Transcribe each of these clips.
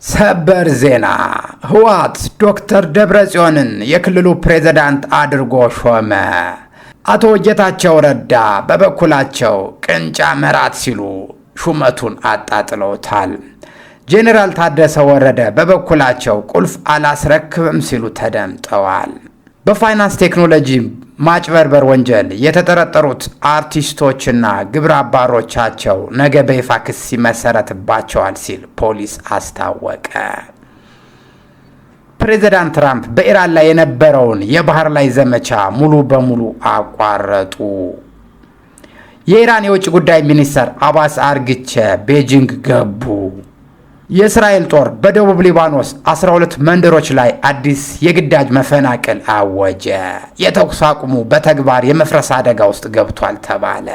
ሰበር ዜና ህወሓት ዶክተር ደብረጽዮንን የክልሉ ፕሬዝዳንት አድርጎ ሾመ። አቶ ጌታቸው ረዳ በበኩላቸው ቅንጫ መራት ሲሉ ሹመቱን አጣጥለውታል። ጄኔራል ታደሰ ወረደ በበኩላቸው ቁልፍ አላስረክብም ሲሉ ተደምጠዋል። በፋይናንስ ቴክኖሎጂ ማጭበርበር ወንጀል የተጠረጠሩት አርቲስቶችና ግብረ አባሮቻቸው ነገ በይፋ ክስ ይመሰረትባቸዋል ሲል ፖሊስ አስታወቀ። ፕሬዝዳንት ትራምፕ በኢራን ላይ የነበረውን የባህር ላይ ዘመቻ ሙሉ በሙሉ አቋረጡ። የኢራን የውጭ ጉዳይ ሚኒስትር አባስ አርግቼ ቤጂንግ ገቡ። የእስራኤል ጦር በደቡብ ሊባኖስ 12 መንደሮች ላይ አዲስ የግዳጅ መፈናቀል አወጀ። የተኩስ አቁሙ በተግባር የመፍረስ አደጋ ውስጥ ገብቷል ተባለ።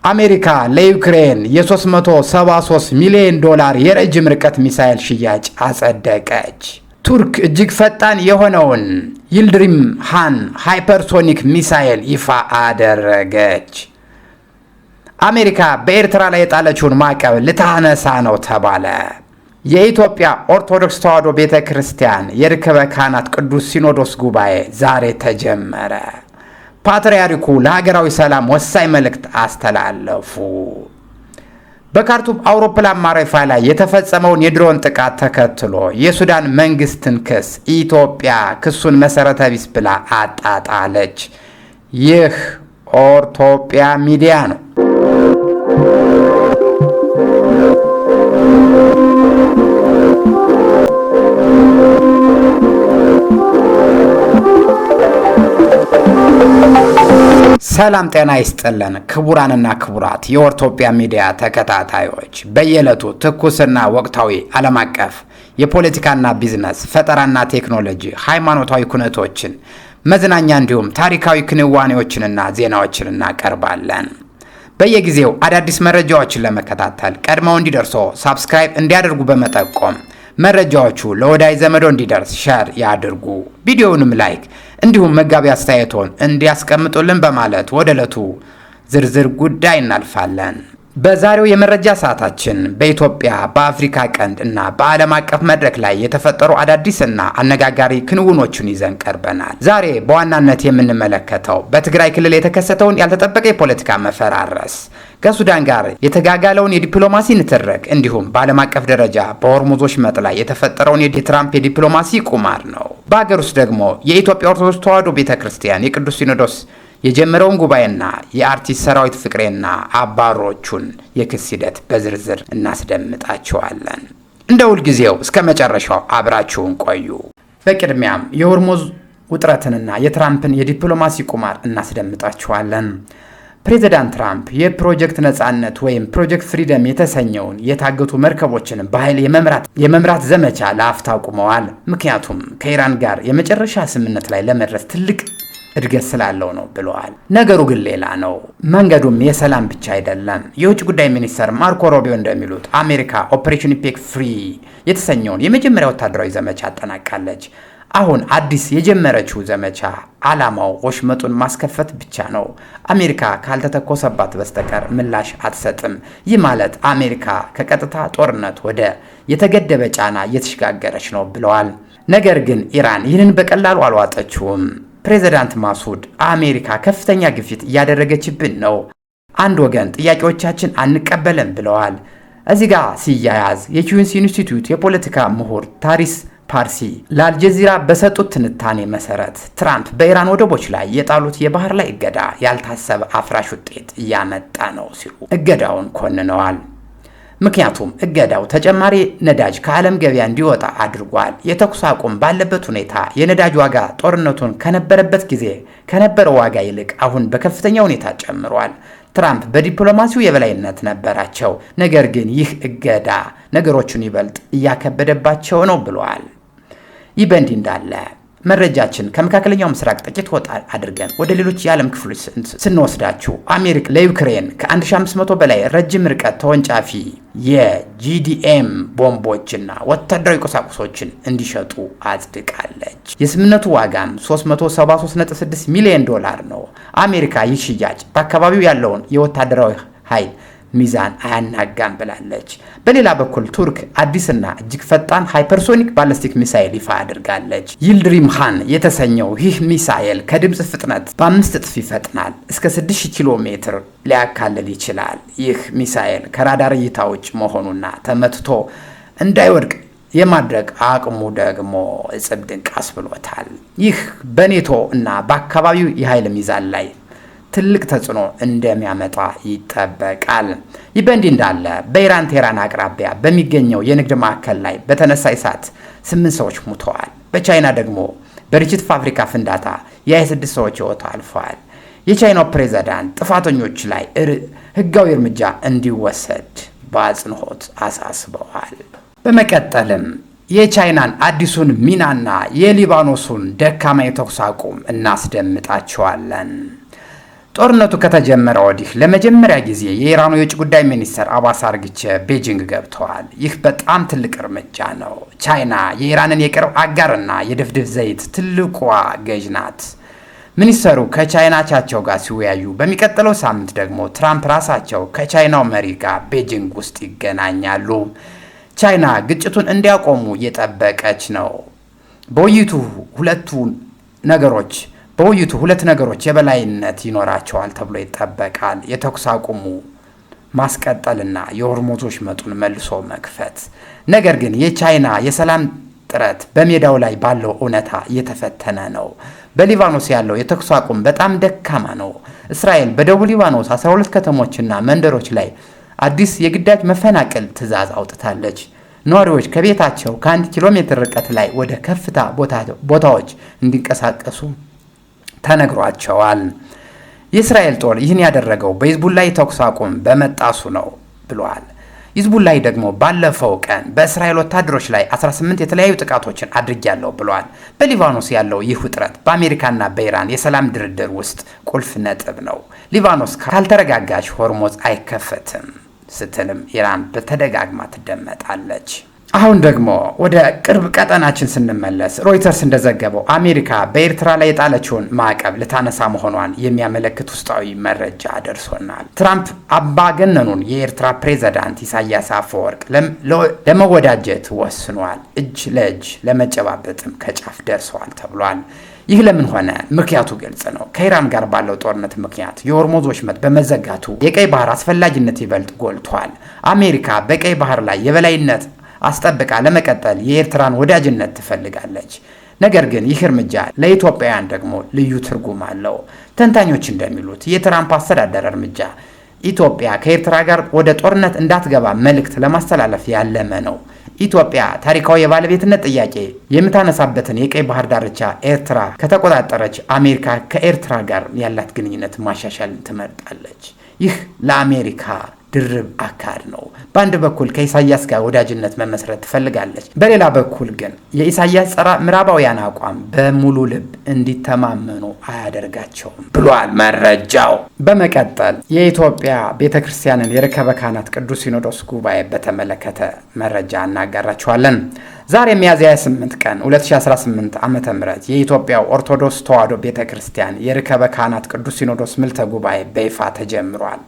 አሜሪካ ለዩክሬን የ$373 ሚሊዮን የረጅም ርቀት ሚሳኤል ሽያጭ አጸደቀች። ቱርክ እጅግ ፈጣን የሆነውን ይልድሪም ሃን ሃይፐርሶኒክ ሚሳኤል ይፋ አደረገች። አሜሪካ በኤርትራ ላይ የጣለችውን ማዕቀብ ልታነሳ ነው ተባለ። የኢትዮጵያ ኦርቶዶክስ ተዋሕዶ ቤተ ክርስቲያን የርክበ ካህናት ቅዱስ ሲኖዶስ ጉባኤ ዛሬ ተጀመረ። ፓትርያርኩ ለሀገራዊ ሰላም ወሳኝ መልእክት አስተላለፉ። በካርቱም አውሮፕላን ማረፊያ ላይ የተፈጸመውን የድሮን ጥቃት ተከትሎ የሱዳን መንግስትን ክስ ኢትዮጵያ ክሱን መሰረተ ቢስ ብላ አጣጣለች። ይህ ኦርቶጵያ ሚዲያ ነው። ሰላም ጤና ይስጥልን ክቡራንና ክቡራት የኦርቶጵያ ሚዲያ ተከታታዮች፣ በየዕለቱ ትኩስና ወቅታዊ ዓለም አቀፍ የፖለቲካና ቢዝነስ ፈጠራና ቴክኖሎጂ፣ ሃይማኖታዊ ኩነቶችን፣ መዝናኛ እንዲሁም ታሪካዊ ክንዋኔዎችንና ዜናዎችን እናቀርባለን። በየጊዜው አዳዲስ መረጃዎችን ለመከታተል ቀድመው እንዲደርሶ ሳብስክራይብ እንዲያደርጉ በመጠቆም መረጃዎቹ ለወዳጅ ዘመዶ እንዲደርስ ሼር ያድርጉ። ቪዲዮውንም ላይክ እንዲሁም መጋቢ አስተያየቶን እንዲያስቀምጡልን በማለት ወደ ዕለቱ ዝርዝር ጉዳይ እናልፋለን። በዛሬው የመረጃ ሰዓታችን በኢትዮጵያ በአፍሪካ ቀንድ እና በዓለም አቀፍ መድረክ ላይ የተፈጠሩ አዳዲስና አነጋጋሪ ክንውኖችን ይዘን ቀርበናል። ዛሬ በዋናነት የምንመለከተው በትግራይ ክልል የተከሰተውን ያልተጠበቀ የፖለቲካ መፈራረስ፣ ከሱዳን ጋር የተጋጋለውን የዲፕሎማሲ ንትርክ እንዲሁም በዓለም አቀፍ ደረጃ በሆርሙዝ ወሽመጥ ላይ የተፈጠረውን የትራምፕ የዲፕሎማሲ ቁማር ነው። በሀገር ውስጥ ደግሞ የኢትዮጵያ ኦርቶዶክስ ተዋሕዶ ቤተክርስቲያን የቅዱስ ሲኖዶስ የጀመረውን ጉባኤና የአርቲስት ሰራዊት ፍቅሬና አባሮቹን የክስ ሂደት በዝርዝር እናስደምጣቸዋለን። እንደ ሁልጊዜው እስከ መጨረሻው አብራችሁን ቆዩ። በቅድሚያም የሆርሙዝ ውጥረትንና የትራምፕን የዲፕሎማሲ ቁማር እናስደምጣቸዋለን። ፕሬዝዳንት ትራምፕ የፕሮጀክት ነጻነት ወይም ፕሮጀክት ፍሪደም የተሰኘውን የታገቱ መርከቦችን በኃይል የመምራት ዘመቻ ለአፍታ አቁመዋል። ምክንያቱም ከኢራን ጋር የመጨረሻ ስምምነት ላይ ለመድረስ ትልቅ እድገት ስላለው ነው ብለዋል። ነገሩ ግን ሌላ ነው። መንገዱም የሰላም ብቻ አይደለም። የውጭ ጉዳይ ሚኒስትር ማርኮ ሮቢዮ እንደሚሉት አሜሪካ ኦፕሬሽን ኢፔክ ፍሪ የተሰኘውን የመጀመሪያ ወታደራዊ ዘመቻ አጠናቃለች። አሁን አዲስ የጀመረችው ዘመቻ ዓላማው ወሽመጡን ማስከፈት ብቻ ነው። አሜሪካ ካልተተኮሰባት በስተቀር ምላሽ አትሰጥም። ይህ ማለት አሜሪካ ከቀጥታ ጦርነት ወደ የተገደበ ጫና እየተሸጋገረች ነው ብለዋል። ነገር ግን ኢራን ይህንን በቀላሉ አልዋጠችውም። ፕሬዝዳንት ማሱድ አሜሪካ ከፍተኛ ግፊት እያደረገችብን ነው፣ አንድ ወገን ጥያቄዎቻችን አንቀበልም ብለዋል። እዚህ ጋር ሲያያዝ የኪዩንስ ኢንስቲትዩት የፖለቲካ ምሁር ታሪስ ፓርሲ ለአልጀዚራ በሰጡት ትንታኔ መሰረት ትራምፕ በኢራን ወደቦች ላይ የጣሉት የባህር ላይ እገዳ ያልታሰበ አፍራሽ ውጤት እያመጣ ነው ሲሉ እገዳውን ኮንነዋል። ምክንያቱም እገዳው ተጨማሪ ነዳጅ ከዓለም ገበያ እንዲወጣ አድርጓል። የተኩስ አቁም ባለበት ሁኔታ የነዳጅ ዋጋ ጦርነቱን ከነበረበት ጊዜ ከነበረው ዋጋ ይልቅ አሁን በከፍተኛ ሁኔታ ጨምሯል። ትራምፕ በዲፕሎማሲው የበላይነት ነበራቸው፣ ነገር ግን ይህ እገዳ ነገሮቹን ይበልጥ እያከበደባቸው ነው ብለዋል። ይህ በእንዲህ እንዳለ መረጃችን ከመካከለኛው ምስራቅ ጥቂት ወጣ አድርገን ወደ ሌሎች የዓለም ክፍሎች ስንወስዳችሁ አሜሪካ ለዩክሬን ከ1500 በላይ ረጅም ርቀት ተወንጫፊ የጂዲኤም ቦምቦችና ወታደራዊ ቁሳቁሶችን እንዲሸጡ አጽድቃለች። የስምምነቱ ዋጋም $373.6 ሚሊዮን ነው። አሜሪካ ይህ ሽያጭ በአካባቢው ያለውን የወታደራዊ ኃይል ሚዛን አያናጋም ብላለች። በሌላ በኩል ቱርክ አዲስና እጅግ ፈጣን ሃይፐርሶኒክ ባለስቲክ ሚሳኤል ይፋ አድርጋለች። ይልድሪም ሃን የተሰኘው ይህ ሚሳኤል ከድምፅ ፍጥነት በ5 እጥፍ ይፈጥናል። እስከ 6000 ኪሎ ሜትር ሊያካልል ይችላል። ይህ ሚሳኤል ከራዳር እይታ ውጭ መሆኑና ተመትቶ እንዳይወድቅ የማድረግ አቅሙ ደግሞ እጽብ ድንቅ አስብሎታል። ይህ በኔቶ እና በአካባቢው የኃይል ሚዛን ላይ ትልቅ ተጽዕኖ እንደሚያመጣ ይጠበቃል። ይህ በእንዲህ እንዳለ በኢራን ቴህራን አቅራቢያ በሚገኘው የንግድ ማዕከል ላይ በተነሳ እሳት 8 ሰዎች ሙተዋል። በቻይና ደግሞ በርችት ፋብሪካ ፍንዳታ የ26 ሰዎች ሕይወት አልፈዋል። የቻይናው ፕሬዝዳንት ጥፋተኞች ላይ ሕጋዊ እርምጃ እንዲወሰድ በአጽንኦት አሳስበዋል። በመቀጠልም የቻይናን አዲሱን ሚናና የሊባኖሱን ደካማ የተኩስ አቁም እናስደምጣቸዋለን። ጦርነቱ ከተጀመረ ወዲህ ለመጀመሪያ ጊዜ የኢራኑ የውጭ ጉዳይ ሚኒስትር አባስ አርግቼ ቤጂንግ ገብተዋል። ይህ በጣም ትልቅ እርምጃ ነው። ቻይና የኢራንን የቅርብ አጋርና የድፍድፍ ዘይት ትልቋ ገዥ ናት። ሚኒስተሩ ከቻይና አቻቸው ጋር ሲወያዩ በሚቀጥለው ሳምንት ደግሞ ትራምፕ ራሳቸው ከቻይናው መሪ ጋር ቤጂንግ ውስጥ ይገናኛሉ። ቻይና ግጭቱን እንዲያቆሙ እየጠበቀች ነው። በውይይቱ ሁለት ነገሮች የበላይነት ይኖራቸዋል ተብሎ ይጠበቃል። የተኩስ አቁሙ ማስቀጠልና የሆርሙዝ ወሽመጡን መልሶ መክፈት። ነገር ግን የቻይና የሰላም ጥረት በሜዳው ላይ ባለው እውነታ እየተፈተነ ነው። በሊባኖስ ያለው የተኩስ አቁም በጣም ደካማ ነው። እስራኤል በደቡብ ሊባኖስ 12 ከተሞችና መንደሮች ላይ አዲስ የግዳጅ መፈናቀል ትዕዛዝ አውጥታለች። ነዋሪዎች ከቤታቸው ከ1 ኪሎ ሜትር ርቀት ላይ ወደ ከፍታ ቦታዎች እንዲንቀሳቀሱ ተነግሯቸዋል። የእስራኤል ጦር ይህን ያደረገው በሂዝቡላህ ተኩስ አቁም በመጣሱ ነው ብሏል። ሂዝቡላህ ደግሞ ባለፈው ቀን በእስራኤል ወታደሮች ላይ 18 የተለያዩ ጥቃቶችን አድርጊያለሁ ብሏል። በሊባኖስ ያለው ይህ ውጥረት በአሜሪካና በኢራን የሰላም ድርድር ውስጥ ቁልፍ ነጥብ ነው። ሊባኖስ ካልተረጋጋች ሆርሙዝ አይከፈትም ስትልም ኢራን በተደጋግማ ትደመጣለች። አሁን ደግሞ ወደ ቅርብ ቀጠናችን ስንመለስ ሮይተርስ እንደዘገበው አሜሪካ በኤርትራ ላይ የጣለችውን ማዕቀብ ልታነሳ መሆኗን የሚያመለክት ውስጣዊ መረጃ ደርሶናል። ትራምፕ አምባገነኑን የኤርትራ ፕሬዝዳንት ኢሳያስ አፈወርቅ ለመወዳጀት ወስኗል። እጅ ለእጅ ለመጨባበጥም ከጫፍ ደርሰዋል ተብሏል። ይህ ለምን ሆነ? ምክንያቱ ግልጽ ነው። ከኢራን ጋር ባለው ጦርነት ምክንያት የሆርሙዝ ወሽመጥ በመዘጋቱ የቀይ ባህር አስፈላጊነት ይበልጥ ጎልቷል። አሜሪካ በቀይ ባህር ላይ የበላይነት አስጠብቃ ለመቀጠል የኤርትራን ወዳጅነት ትፈልጋለች። ነገር ግን ይህ እርምጃ ለኢትዮጵያውያን ደግሞ ልዩ ትርጉም አለው። ተንታኞች እንደሚሉት የትራምፕ አስተዳደር እርምጃ ኢትዮጵያ ከኤርትራ ጋር ወደ ጦርነት እንዳትገባ መልእክት ለማስተላለፍ ያለመ ነው። ኢትዮጵያ ታሪካዊ የባለቤትነት ጥያቄ የምታነሳበትን የቀይ ባህር ዳርቻ ኤርትራ ከተቆጣጠረች አሜሪካ ከኤርትራ ጋር ያላት ግንኙነት ማሻሻልን ትመርጣለች። ይህ ለአሜሪካ ድርብ አካድ ነው። በአንድ በኩል ከኢሳያስ ጋር ወዳጅነት መመስረት ትፈልጋለች፣ በሌላ በኩል ግን የኢሳያስ ጸረ ምዕራባውያን አቋም በሙሉ ልብ እንዲተማመኑ አያደርጋቸውም ብሏል መረጃው። በመቀጠል የኢትዮጵያ ቤተክርስቲያንን የርክበ ካህናት ቅዱስ ሲኖዶስ ጉባኤ በተመለከተ መረጃ እናጋራችኋለን። ዛሬ ሚያዝያ 28 ቀን 2018 ዓ.ም የኢትዮጵያ ኦርቶዶክስ ተዋሕዶ ቤተክርስቲያን የርክበ ካህናት ቅዱስ ሲኖዶስ ምልዕተ ጉባኤ በይፋ ተጀምሯል።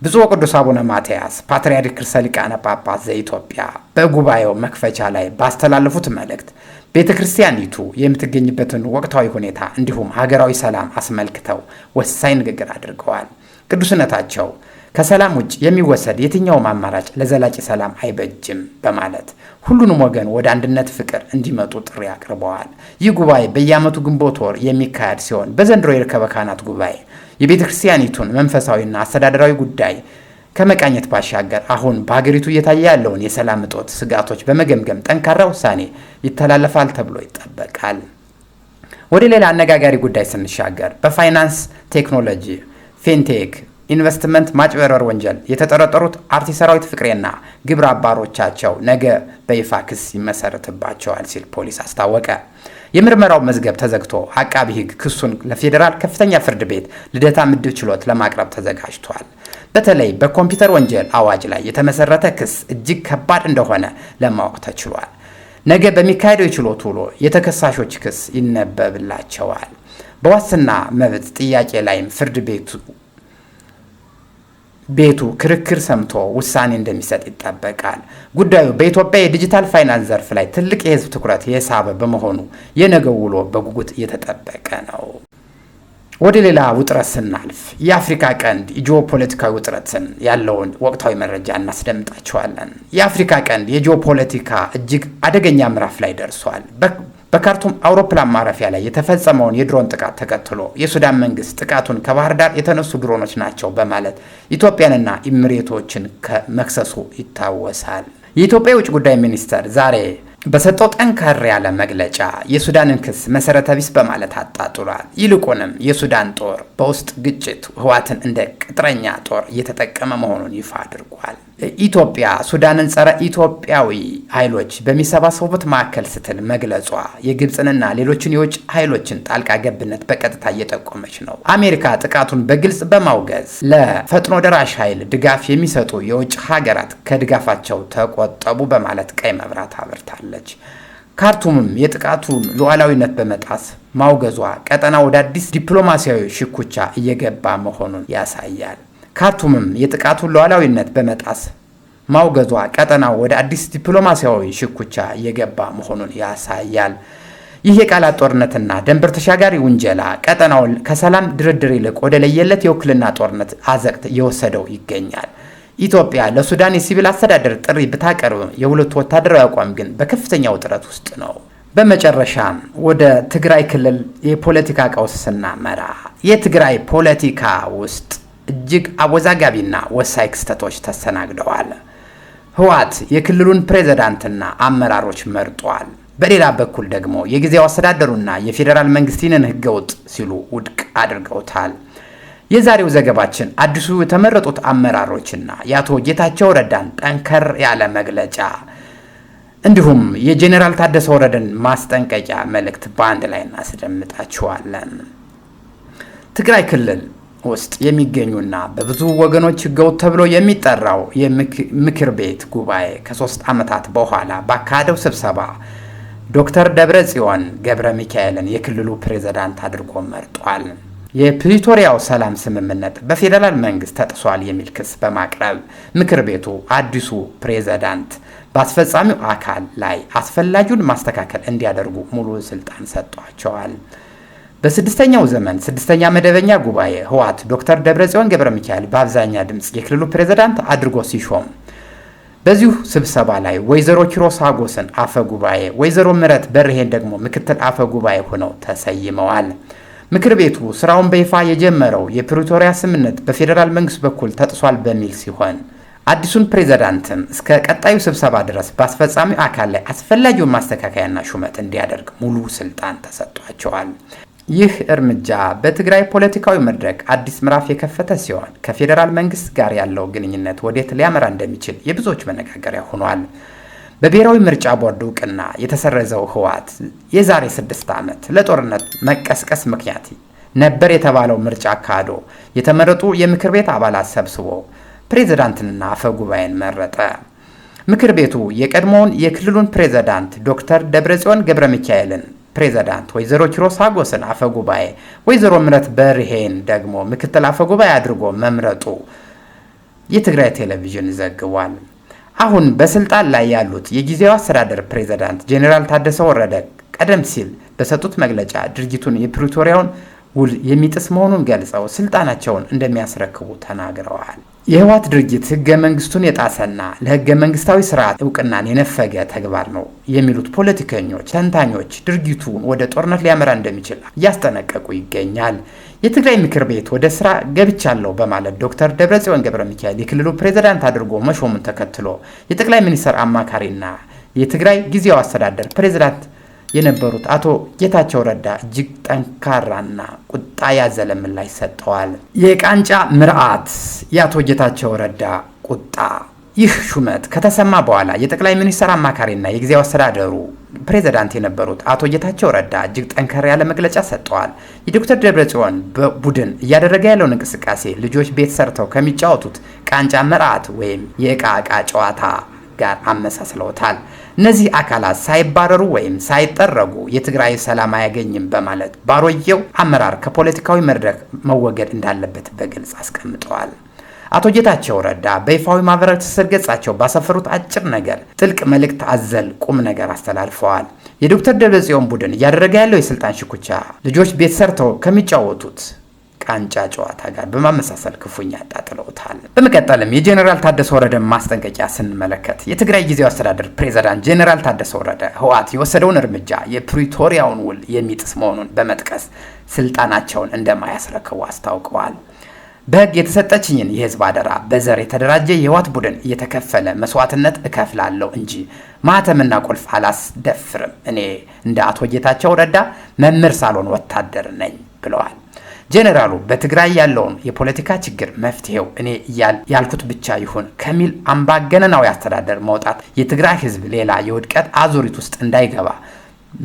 ብፁዕ ወቅዱስ አቡነ ማትያስ ፓትርያርክ ርዕሰ ሊቃነ ጳጳሳት ዘኢትዮጵያ በጉባኤው መክፈቻ ላይ ባስተላለፉት መልእክት ቤተ ክርስቲያኒቱ የምትገኝበትን ወቅታዊ ሁኔታ እንዲሁም ሀገራዊ ሰላም አስመልክተው ወሳኝ ንግግር አድርገዋል። ቅዱስነታቸው ከሰላም ውጭ የሚወሰድ የትኛውም አማራጭ ለዘላቂ ሰላም አይበጅም በማለት ሁሉንም ወገን ወደ አንድነት ፍቅር እንዲመጡ ጥሪ አቅርበዋል። ይህ ጉባኤ በየዓመቱ ግንቦት ወር የሚካሄድ ሲሆን በዘንድሮ የርክበ ካህናት ጉባኤ የቤተ ክርስቲያኒቱን መንፈሳዊና አስተዳደራዊ ጉዳይ ከመቃኘት ባሻገር አሁን በሀገሪቱ እየታየ ያለውን የሰላም እጦት ስጋቶች በመገምገም ጠንካራ ውሳኔ ይተላለፋል ተብሎ ይጠበቃል። ወደ ሌላ አነጋጋሪ ጉዳይ ስንሻገር በፋይናንስ ቴክኖሎጂ ፊንቴክ ኢንቨስትመንት ማጭበርበር ወንጀል የተጠረጠሩት አርቲስት ሰራዊት ፍቅሬና ግብረ አባሮቻቸው ነገ በይፋ ክስ ይመሰረትባቸዋል ሲል ፖሊስ አስታወቀ። የምርመራው መዝገብ ተዘግቶ አቃቢ ሕግ ክሱን ለፌዴራል ከፍተኛ ፍርድ ቤት ልደታ ምድብ ችሎት ለማቅረብ ተዘጋጅቷል። በተለይ በኮምፒውተር ወንጀል አዋጅ ላይ የተመሰረተ ክስ እጅግ ከባድ እንደሆነ ለማወቅ ተችሏል። ነገ በሚካሄደው የችሎት ውሎ የተከሳሾች ክስ ይነበብላቸዋል። በዋስትና መብት ጥያቄ ላይም ፍርድ ቤቱ ቤቱ ክርክር ሰምቶ ውሳኔ እንደሚሰጥ ይጠበቃል። ጉዳዩ በኢትዮጵያ የዲጂታል ፋይናንስ ዘርፍ ላይ ትልቅ የህዝብ ትኩረት የሳበ በመሆኑ የነገው ውሎ በጉጉት እየተጠበቀ ነው። ወደ ሌላ ውጥረት ስናልፍ የአፍሪካ ቀንድ የጂኦፖለቲካዊ ውጥረትን ያለውን ወቅታዊ መረጃ እናስደምጣቸዋለን። የአፍሪካ ቀንድ የጂኦፖለቲካ እጅግ አደገኛ ምዕራፍ ላይ ደርሷል። በካርቱም አውሮፕላን ማረፊያ ላይ የተፈጸመውን የድሮን ጥቃት ተከትሎ የሱዳን መንግስት ጥቃቱን ከባህር ዳር የተነሱ ድሮኖች ናቸው በማለት ኢትዮጵያንና ኢሚሬቶችን ከመክሰሱ ይታወሳል። የኢትዮጵያ የውጭ ጉዳይ ሚኒስተር ዛሬ በሰጠው ጠንከር ያለ መግለጫ የሱዳንን ክስ መሰረተ ቢስ በማለት አጣጥሏል። ይልቁንም የሱዳን ጦር በውስጥ ግጭት ህወሓትን እንደ ቅጥረኛ ጦር እየተጠቀመ መሆኑን ይፋ አድርጓል። ኢትዮጵያ ሱዳንን ጸረ ኢትዮጵያዊ ኃይሎች በሚሰባሰቡበት ማዕከል ስትል መግለጿ የግብፅንና ሌሎችን የውጭ ኃይሎችን ጣልቃ ገብነት በቀጥታ እየጠቆመች ነው። አሜሪካ ጥቃቱን በግልጽ በማውገዝ ለፈጥኖ ደራሽ ኃይል ድጋፍ የሚሰጡ የውጭ ሀገራት ከድጋፋቸው ተቆጠቡ በማለት ቀይ መብራት አብርታለች። ካርቱምም የጥቃቱን ሉዓላዊነት በመጣስ ማውገዟ ቀጠና ወደ አዲስ ዲፕሎማሲያዊ ሽኩቻ እየገባ መሆኑን ያሳያል። ካርቱምም የጥቃቱን ሉዓላዊነት በመጣስ ማውገዟ ቀጠናው ወደ አዲስ ዲፕሎማሲያዊ ሽኩቻ እየገባ መሆኑን ያሳያል። ይህ የቃላት ጦርነትና ድንበር ተሻጋሪ ውንጀላ ቀጠናውን ከሰላም ድርድር ይልቅ ወደ ለየለት የውክልና ጦርነት አዘቅት እየወሰደው ይገኛል። ኢትዮጵያ ለሱዳን የሲቪል አስተዳደር ጥሪ ብታቀርብም የሁለቱ ወታደራዊ አቋም ግን በከፍተኛ ውጥረት ውስጥ ነው። በመጨረሻም ወደ ትግራይ ክልል የፖለቲካ ቀውስ ስናመራ የትግራይ ፖለቲካ ውስጥ እጅግ አወዛጋቢና ወሳኝ ክስተቶች ተስተናግደዋል። ህወሓት የክልሉን ፕሬዝዳንትና አመራሮች መርጧል። በሌላ በኩል ደግሞ የጊዜያዊ አስተዳደሩና የፌዴራል መንግስት ይህንን ህገወጥ ሲሉ ውድቅ አድርገውታል። የዛሬው ዘገባችን አዲሱ የተመረጡት አመራሮችና የአቶ ጌታቸው ረዳን ጠንከር ያለ መግለጫ እንዲሁም የጄኔራል ታደሰ ወረደን ማስጠንቀቂያ መልእክት በአንድ ላይ እናስደምጣችኋለን። ትግራይ ክልል ውስጥ የሚገኙና በብዙ ወገኖች ህገወጥ ተብሎ የሚጠራው የምክር ቤት ጉባኤ ከ3 ዓመታት በኋላ ባካሄደው ስብሰባ ዶክተር ደብረጽዮን ገብረ ሚካኤልን የክልሉ ፕሬዝዳንት አድርጎ መርጧል። የፕሪቶሪያው ሰላም ስምምነት በፌዴራል መንግስት ተጥሷል የሚል ክስ በማቅረብ ምክር ቤቱ አዲሱ ፕሬዝዳንት በአስፈጻሚው አካል ላይ አስፈላጊውን ማስተካከል እንዲያደርጉ ሙሉ ስልጣን ሰጥቷቸዋል። በስድስተኛው ዘመን ስድስተኛ መደበኛ ጉባኤ ህወሓት ዶክተር ደብረጽዮን ገብረ ሚካኤል በአብዛኛ ድምፅ የክልሉ ፕሬዝዳንት አድርጎ ሲሾም በዚሁ ስብሰባ ላይ ወይዘሮ ኪሮስ ሀጎስን አፈ ጉባኤ፣ ወይዘሮ ምረት በርሄን ደግሞ ምክትል አፈ ጉባኤ ሆነው ተሰይመዋል። ምክር ቤቱ ስራውን በይፋ የጀመረው የፕሪቶሪያ ስምምነት በፌዴራል መንግስት በኩል ተጥሷል በሚል ሲሆን አዲሱን ፕሬዝዳንትም እስከ ቀጣዩ ስብሰባ ድረስ በአስፈጻሚው አካል ላይ አስፈላጊውን ማስተካከያና ሹመት እንዲያደርግ ሙሉ ስልጣን ተሰጥቷቸዋል። ይህ እርምጃ በትግራይ ፖለቲካዊ መድረክ አዲስ ምዕራፍ የከፈተ ሲሆን ከፌዴራል መንግስት ጋር ያለው ግንኙነት ወዴት ሊያመራ እንደሚችል የብዙዎች መነጋገሪያ ሆኗል። በብሔራዊ ምርጫ ቦርድ እውቅና የተሰረዘው ህወሓት የዛሬ 6 ዓመት ለጦርነት መቀስቀስ ምክንያት ነበር የተባለው ምርጫ አካሂዶ የተመረጡ የምክር ቤት አባላት ሰብስቦ ፕሬዝዳንትንና አፈ ጉባኤን መረጠ። ምክር ቤቱ የቀድሞውን የክልሉን ፕሬዝዳንት ዶክተር ደብረጽዮን ገብረ ሚካኤልን ፕሬዝዳንት፣ ወይዘሮ ኪሮስ ሀጎስን አፈ ጉባኤ፣ ወይዘሮ ምረት በርሄን ደግሞ ምክትል አፈ ጉባኤ አድርጎ መምረጡ የትግራይ ቴሌቪዥን ዘግቧል። አሁን በስልጣን ላይ ያሉት የጊዜያዊ አስተዳደር ፕሬዝዳንት ጄኔራል ታደሰ ወረደ ቀደም ሲል በሰጡት መግለጫ ድርጊቱን የፕሪቶሪያውን ውል የሚጥስ መሆኑን ገልጸው ስልጣናቸውን እንደሚያስረክቡ ተናግረዋል። የህወሓት ድርጊት ህገ መንግስቱን የጣሰና ለህገ መንግስታዊ ስርዓት እውቅናን የነፈገ ተግባር ነው የሚሉት ፖለቲከኞች፣ ተንታኞች ድርጊቱን ወደ ጦርነት ሊያመራ እንደሚችል እያስጠነቀቁ ይገኛል። የትግራይ ምክር ቤት ወደ ስራ ገብቻለሁ በማለት ዶክተር ደብረጽዮን ገብረ ሚካኤል የክልሉ ፕሬዝዳንት አድርጎ መሾሙን ተከትሎ የጠቅላይ ሚኒስትር አማካሪና የትግራይ ጊዜያዊ አስተዳደር ፕሬዝዳንት የነበሩት አቶ ጌታቸው ረዳ እጅግ ጠንካራና ቁጣ ያዘለ ምላሽ ሰጥተዋል። የቃንጫ ምርዓት የአቶ ጌታቸው ረዳ ቁጣ። ይህ ሹመት ከተሰማ በኋላ የጠቅላይ ሚኒስትር አማካሪና የጊዜያዊ አስተዳደሩ ፕሬዝዳንት የነበሩት አቶ ጌታቸው ረዳ እጅግ ጠንከር ያለ መግለጫ ሰጥተዋል። የዶክተር ደብረጽዮን ቡድን እያደረገ ያለውን እንቅስቃሴ ልጆች ቤት ሰርተው ከሚጫወቱት ቃንጫ ምርዓት ወይም የእቃ ጨዋታ ጋር አመሳስለውታል። እነዚህ አካላት ሳይባረሩ ወይም ሳይጠረጉ የትግራይ ሰላም አያገኝም በማለት ባሮየው አመራር ከፖለቲካዊ መድረክ መወገድ እንዳለበት በግልጽ አስቀምጠዋል። አቶ ጌታቸው ረዳ በይፋዊ ማህበራዊ ትስስር ገጻቸው ባሰፈሩት አጭር ነገር ጥልቅ መልእክት አዘል ቁም ነገር አስተላልፈዋል። የዶክተር ደብረጽዮን ቡድን እያደረገ ያለው የስልጣን ሽኩቻ ልጆች ቤት ሰርተው ከሚጫወቱት ቃንጫ ጨዋታ ጋር በማመሳሰል ክፉኛ አጣጥለውታል። በመቀጠልም የጄኔራል ታደሰ ወረደ ማስጠንቀቂያ ስንመለከት የትግራይ ጊዜያዊ አስተዳደር ፕሬዝዳንት ጄኔራል ታደሰ ወረደ ህወሓት የወሰደውን እርምጃ የፕሪቶሪያውን ውል የሚጥስ መሆኑን በመጥቀስ ስልጣናቸውን እንደማያስረክቡ አስታውቀዋል። በህግ የተሰጠችኝን የህዝብ አደራ በዘር የተደራጀ የህወሓት ቡድን እየተከፈለ መስዋዕትነት እከፍላለሁ እንጂ ማህተምና ቁልፍ አላስደፍርም። እኔ እንደ አቶ ጌታቸው ረዳ መምህር ሳልሆን ወታደር ነኝ ብለዋል። ጄኔራሉ በትግራይ ያለውን የፖለቲካ ችግር መፍትሄው እኔ ያልኩት ብቻ ይሁን ከሚል አምባገነናዊ አስተዳደር መውጣት የትግራይ ህዝብ ሌላ የውድቀት አዙሪት ውስጥ እንዳይገባ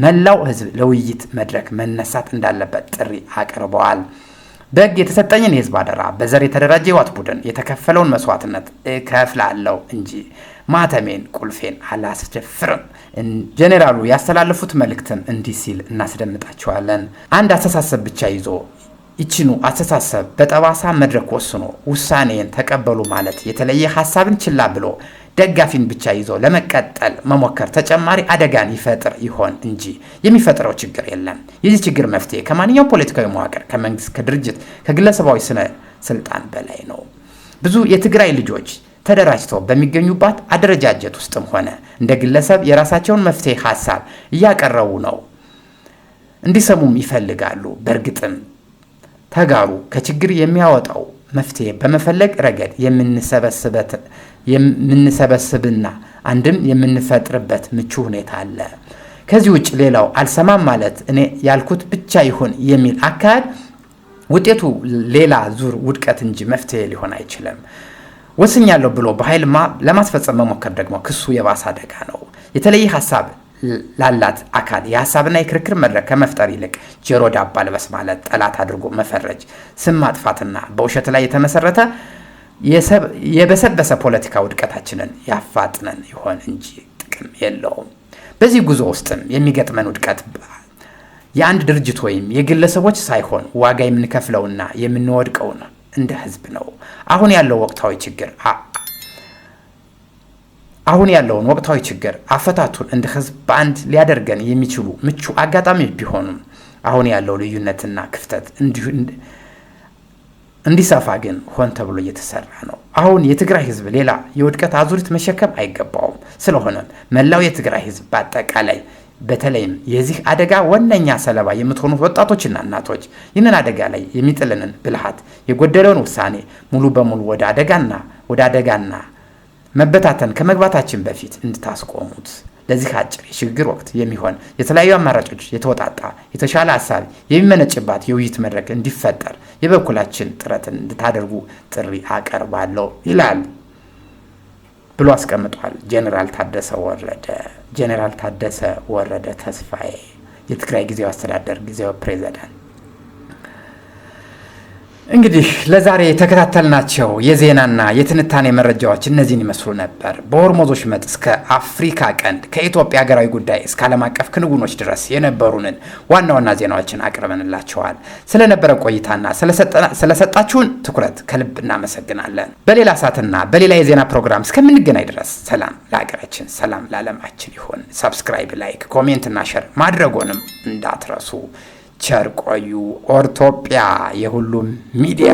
መላው ህዝብ ለውይይት መድረክ መነሳት እንዳለበት ጥሪ አቅርበዋል። በህግ የተሰጠኝን የህዝብ አደራ በዘር የተደራጀ የህወሓት ቡድን የተከፈለውን መስዋዕትነት እከፍላለሁ እንጂ ማተሜን ቁልፌን አላስደፍርም። ጄኔራሉ ያስተላለፉት መልእክትም እንዲህ ሲል እናስደምጣቸዋለን። አንድ አስተሳሰብ ብቻ ይዞ ይችኑ አስተሳሰብ በጠባሳ መድረክ ወስኖ ውሳኔን ተቀበሉ ማለት የተለየ ሐሳብን ችላ ብሎ ደጋፊን ብቻ ይዞ ለመቀጠል መሞከር ተጨማሪ አደጋን ይፈጥር ይሆን እንጂ የሚፈጥረው ችግር የለም። የዚህ ችግር መፍትሄ ከማንኛውም ፖለቲካዊ መዋቅር፣ ከመንግስት፣ ከድርጅት፣ ከግለሰባዊ ስነ ስልጣን በላይ ነው። ብዙ የትግራይ ልጆች ተደራጅተው በሚገኙባት አደረጃጀት ውስጥም ሆነ እንደ ግለሰብ የራሳቸውን መፍትሄ ሐሳብ እያቀረቡ ነው። እንዲሰሙም ይፈልጋሉ። በእርግጥም ተጋሩ ከችግር የሚያወጣው መፍትሄ በመፈለግ ረገድ የምንሰበስብና አንድም የምንፈጥርበት ምቹ ሁኔታ አለ። ከዚህ ውጭ ሌላው አልሰማም ማለት እኔ ያልኩት ብቻ ይሁን የሚል አካሄድ ውጤቱ ሌላ ዙር ውድቀት እንጂ መፍትሄ ሊሆን አይችልም። ወስኛለሁ ብሎ በኃይል ለማስፈጸም መሞከር ደግሞ ክሱ የባሰ አደጋ ነው። የተለየ ሀሳብ ላላት አካል የሀሳብና የክርክር መድረክ ከመፍጠር ይልቅ ጆሮ ዳባ ልበስ ማለት፣ ጠላት አድርጎ መፈረጅ፣ ስም ማጥፋትና በውሸት ላይ የተመሰረተ የበሰበሰ ፖለቲካ ውድቀታችንን ያፋጥነን ይሆን እንጂ ጥቅም የለውም። በዚህ ጉዞ ውስጥም የሚገጥመን ውድቀት የአንድ ድርጅት ወይም የግለሰቦች ሳይሆን ዋጋ የምንከፍለውና የምንወድቀው እንደ ህዝብ ነው። አሁን ያለውን ወቅታዊ ችግር አፈታቱን እንደ ህዝብ በአንድ ሊያደርገን የሚችሉ ምቹ አጋጣሚ ቢሆኑም አሁን ያለው ልዩነትና ክፍተት እንዲሰፋ ግን ሆን ተብሎ እየተሰራ ነው። አሁን የትግራይ ህዝብ ሌላ የውድቀት አዙሪት መሸከም አይገባውም። ስለሆነም መላው የትግራይ ህዝብ በአጠቃላይ በተለይም የዚህ አደጋ ዋነኛ ሰለባ የምትሆኑት ወጣቶችና እናቶች ይህንን አደጋ ላይ የሚጥልንን ብልሃት የጎደለውን ውሳኔ ሙሉ በሙሉ ወደ አደጋና መበታተን ከመግባታችን በፊት እንድታስቆሙት ለዚህ አጭር የሽግግር ወቅት የሚሆን የተለያዩ አማራጮች የተወጣጣ የተሻለ ሀሳብ የሚመነጭባት የውይይት መድረክ እንዲፈጠር የበኩላችን ጥረትን እንድታደርጉ ጥሪ አቀርባለሁ ይላል ብሎ አስቀምጧል ጄኔራል ታደሰ ወረደ ተስፋዬ የትግራይ ጊዜያዊ አስተዳደር ጊዜያዊ ፕሬዝዳንት። እንግዲህ ለዛሬ የተከታተልናቸው የዜናና የትንታኔ መረጃዎች እነዚህን ይመስሉ ነበር። በሆርሙዝ ወሽመጥ እስከ አፍሪካ ቀንድ ከኢትዮጵያ ሀገራዊ ጉዳይ እስከ ዓለም አቀፍ ክንውኖች ድረስ የነበሩንን ዋና ዋና ዜናዎችን አቅርበንላቸዋል። ስለነበረ ቆይታና ስለሰጣችሁን ትኩረት ከልብ እናመሰግናለን። በሌላ ሰዓትና በሌላ የዜና ፕሮግራም እስከምንገናኝ ድረስ ሰላም ለሀገራችን፣ ሰላም ለዓለማችን ይሁን። ሰብስክራይብ፣ ላይክ፣ ኮሜንትና ሸር ማድረጎንም እንዳትረሱ። ቸር ቆዩ። ኦርቶጵያ የሁሉም ሚዲያ